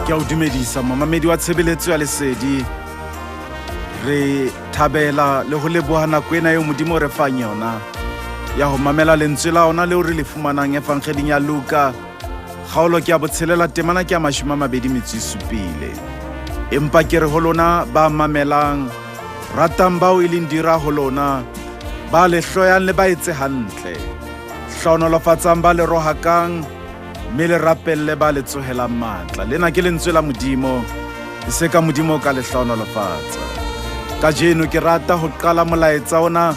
Ke a o dumedisa momamedi wa tshebeletso ya Lesedi. Re thabela le ho leboha nako ena eo Modimo re fang yona ya ho mamela lentswe la ona leo re le fumanang evangeleng ya Luka kgaolo ke ya botshelela temana ke ya 27. Empa ke re ho lona ba mamelang, ratang bao e leng dira ho lona, ba le hloyang le ba etse hantle, hlonolofatsang ba le rohakang, mme le rapelle ba le tsohelang matla. Lena ke lentswe la Modimo, e se ka Modimo ka le hlonolofatsa. Kajeno ke rata ho qala molaetsa ona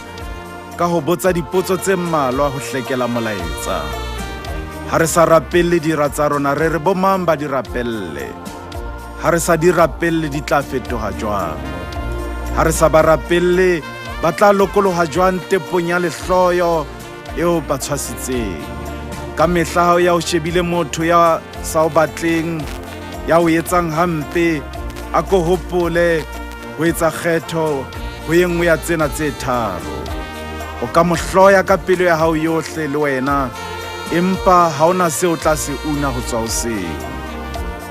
ka ho botsa dipotso tse mmalwa ho hlekela molaetsa. Ha re sa rapelle dira tsa rona, re bo mang ba di rapelle? Ha re sa di rapelle di tla fetoha jwang? Ha re sa ba rapelle ba tla lokoloha jwang tepong ya lehloyo eo ba tshwasitseng? Ka mehla hao ya o shebile motho ya sa o batleng, ya o etsang hampe, a ko hopole ho etsa kgetho ho e nngwe ya tsena tse tharo. O ka mo hloya ka pelo ya hao yohle le wena, empa ha ona seo tla se una ho tswa hoseng.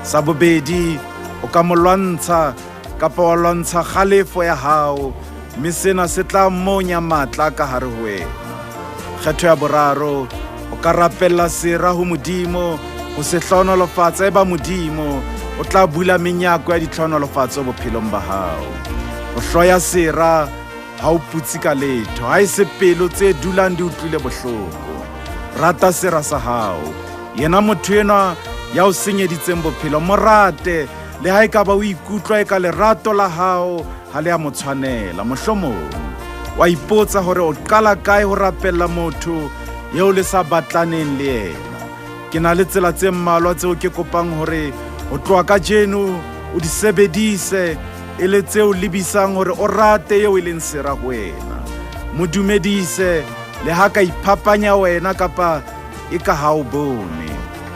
Sa bobedi, o ka mo lwantsha kapa wa lwantsha kgalefo ya hao, mme sena se tla monya matla ka hare ho wena. Kgetho ya boraro, o ka rapella sera ho Modimo, ho se hlonolofatsa eba Modimo o tla bula menyako ya ditlhonolofatso bophelong ba hao. O hloya sera ha o putsi ka letho, ha e se pelo tse dulang di utlwile bohloko. Rata sera sa hao, yena motho enwa ya o senyeditseng bophelo, mo rate le ha e ka ba o ikutlwa e ka lerato la hao ha le a mo tshwanela. Mohlomong wa ipotsa hore o qala kae ho rapella motho yeo le sa batlaneng le yena. Ke na le tsela tse mmalwa tseo ke kopang hore o tloha kajeno o di sebedise, e le tseo lebisang hore o rate eo e leng sera ho wena. Mo dumedise le ha ka iphapanya wena kapa e ka ha o bone.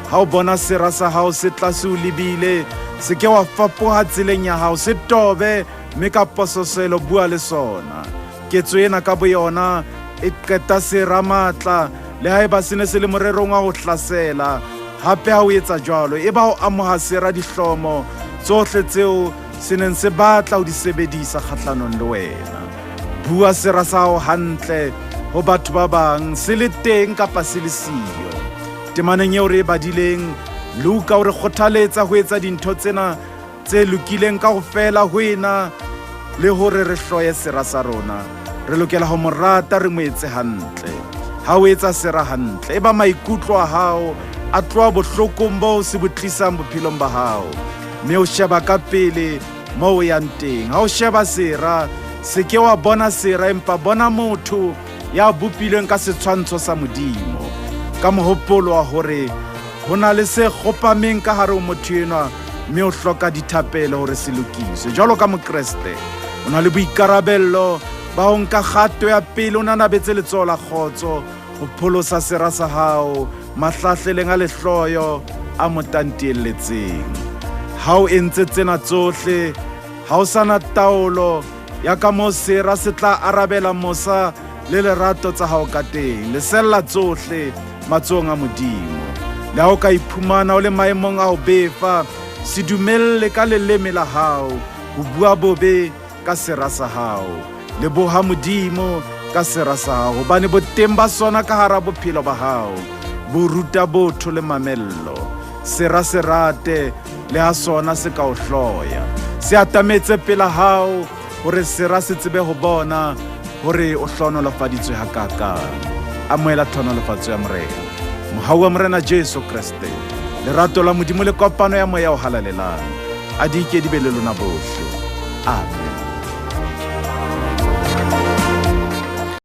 Ha o bona sera sa hao se tlase o lebile, se ke wa fapoha tseleng ya hao, se tobe mme ka pososelo bua le sona. Ketso ena ka boyona e qeta sera matla, le ha eba se ne se le morerong wa ho hlasela. Hape ha o etsa jwalo, e ba o amoha sera dihlomo tsohle tseo se neng se batla ho di sebedisa kgahlanong le wena. Bua sera sa hao hantle ho batho ba bang, se le teng kapa se le siyo. Temaneng eo re e badileng, Luka o re kgothaletsa ho etsa dintho tsena tse lokileng kaofela ho ena, le hore re hloye sera sa rona. Re lokela ho mo rata, re mo etse hantle. Ha o etsa sera hantle, eba maikutlo a hao a tloha bohlokong bo se bo tlisang bophelong ba hao, mme o sheba ka pele moo o yang teng. Ha o sheba sera, se ke wa bona sera, empa bona motho ya bopilweng ka setshwantsho sa Modimo, ka mohopolo wa hore ho na le se kgopameng ka hare ho motho enwa, mme o hloka dithapelo hore se lokiswe. Jwalo ka Mokreste, o na le boikarabello ba ho nka kgato ya pele, o nanabetse letsoho la kgotso ho pholosa sera sa hao mahlahleleng a lehloyo a mo tantielletseng. Ha o entse tsena tsohle, ha o sana taolo ya ka moo sera se tla arabela mosa le lerato tsa hao ka teng. Lesella tsohle matsohong a Modimo. Le ha o ka iphumana o le maemong a ho befa, se dumelle ka leleme la hao ho bua bobe ka sera sa hao. Leboha Modimo ka sera sa hao, hobane boteng ba sona ka hara bophelo ba hao bo ruta botho le mamello. Sera se rate le ha sona se ka o hloya. Se atametse pela hao hore sera se tsebe ho bona hore o hlonolofaditswe hakakang. Amohela tlhonolofatso ya morena, mohau wa morena Jesu Kriste, lerato la Modimo le kopano ya moya o halalelang a di ke di be le lona bohle. Amen.